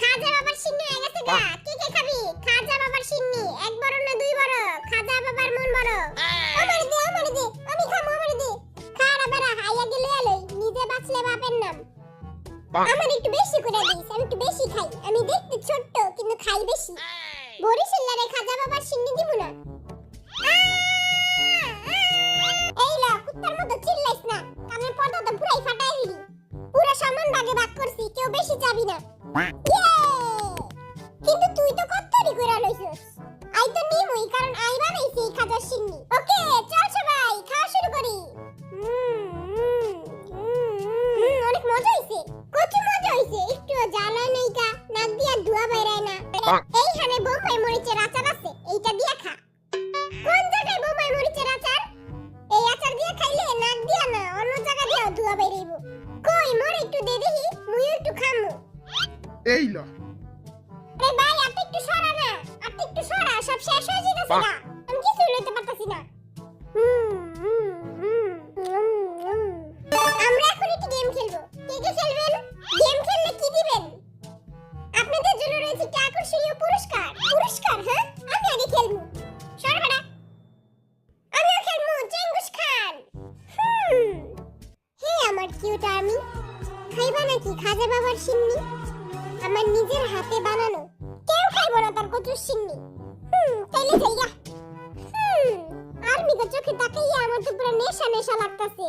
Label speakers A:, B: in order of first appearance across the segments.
A: খাজা বাবার সিন্নি হয়ে গেছে গা। কে কে খাবি? খাজা বাবার সিন্নি। এক বড় না দুই বড়? খাজা বাবার মন বড়। আমারে দে, আমারে দে। আমি খামু, আমারে দে। খাড়া বেড়া হাইয়া গেলে আলোই। নিজে বাঁচলে বাপের নাম। আমার একটু বেশি করে দিস। আমি একটু বেশি খাই। আমি দেখতে ছোট্ট কিন্তু খাই বেশি। বরিশালের খাজা বাবার সিন্নি দিব না। এই লা কুত্তার মতো চিল্লাইস না। কানের পর্দা তো পুরাই ফাটাই দিলি। পুরো সমান ভাগে ভাগ করছি, কেউ বেশি যাবি না। কিন্তু তুই তো কত্তরি কইরা লইছস। আই তো নিমই, কারণ আই বানাইছি এই খাজার সিন্নি। ওকে চল সবাই খাওয়া শুরু করি। অনেক মজা হইছে। কত মজা হইছে। একটু জ্বালা নেই কা, নাক দিয়া ধোয়া বাইরায় না। এইখানে বোম্বাই মরিচের আচার আছে, এইটা দিয়া খা। কোন জায়গায় বোম্বাই মরিচের আচার? এই আচার দিয়া খাইলে নাক দিয়া না, অন্য জায়গা দিয়া ধোয়া বাইরাইব। কই মোর একটু দে দেখি, মুইও একটু খামু।
B: এই ল।
A: আরে ভাই আপনি একটু সরা না, আপনি একটু সরা, সব শেষ হয়ে যাইতাছে না। আমি কিছু লইতে পারতাছি না। আমরা এখন একটু গেম খেলবো। কে কে খেলবেন? গেম খেললে কি দিবেন? আপনাদের জন্য রয়েছে একটা আকর্ষণীয় পুরস্কার। পুরস্কার? হ্যাঁ, আমি আগে খেলবো। সর বেটা। আমিও খেলবো, চেঙ্গুস খান। হে আমার কিউট আর্মি, খাইবা নাকি খাজা বাবার সিন্নি? আমার নিজের হাতে বানানো। কেউ খাইবো না তার কচুর সিন্নি। তাইলে যাইয়া। আর্মিকে চোখে তাকাইয়া আমার তো পুরো নেশা নেশা লাগতাছে।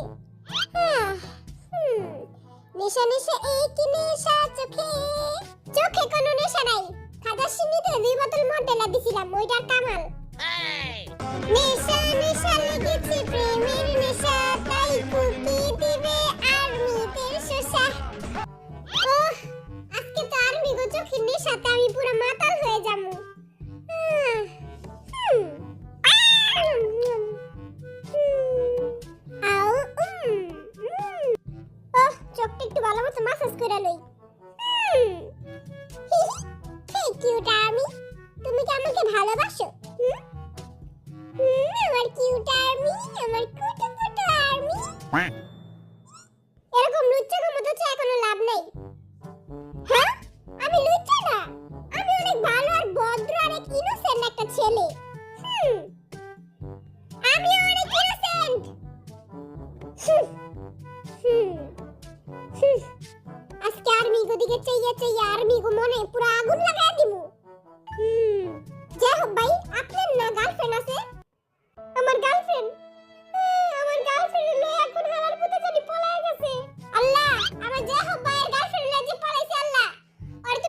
A: নেশা নেশা এই কি নেশা চোখে। চোখে কোনো নেশা নাই। খাজার সিন্নিতে 2 বোতল মডেলা দিছিলাম, ওইটার কামাল। নেশা নেশা লেগেছে প্রেমের নেশা, তাই ফুকি দিবে আর্মিদের শোষা। ওহ, আজকে তো আর্মিগো চোখের নেশাতে আমি পুরো মাতাল হয়ে যাবো। ওহ, চোখটা একটু ভালো মতো মাসাজ করে লই। হে কিউট আর্মি, তুমি কি আমাকে ভালোবাসো? আমার কিউট আর্মি, আমার কুটু কুটু আর্মি। এরকম লুচ্চা মতো তো এখনো লাভ নাই। হ্যাঁ, আমি লুচ্চা না, আমি অনেক ভালো আর ভদ্র আর এক ইনোসেন্ট একটা ছেলে। আমি অনেক ইনোসেন্ট। আজকে আর্মি গো দিকে চাইয়া চাইয়া আর্মি গো মনে পুরো আগুন